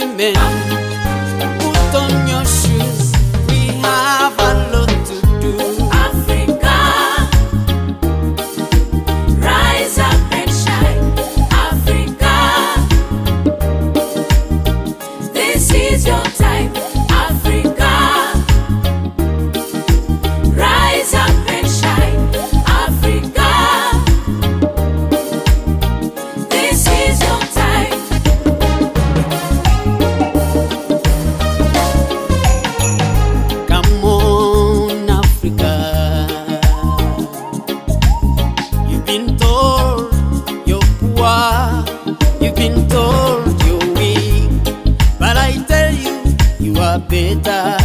women, put on your shoes. We have a lot to do. Africa, rise up and shine. Africa, this is your time. Africa, rise up and shine. Africa, this is your time. Come on, Africa. You've been told you're poor. You've been told you're weak. But I tell you, you are better.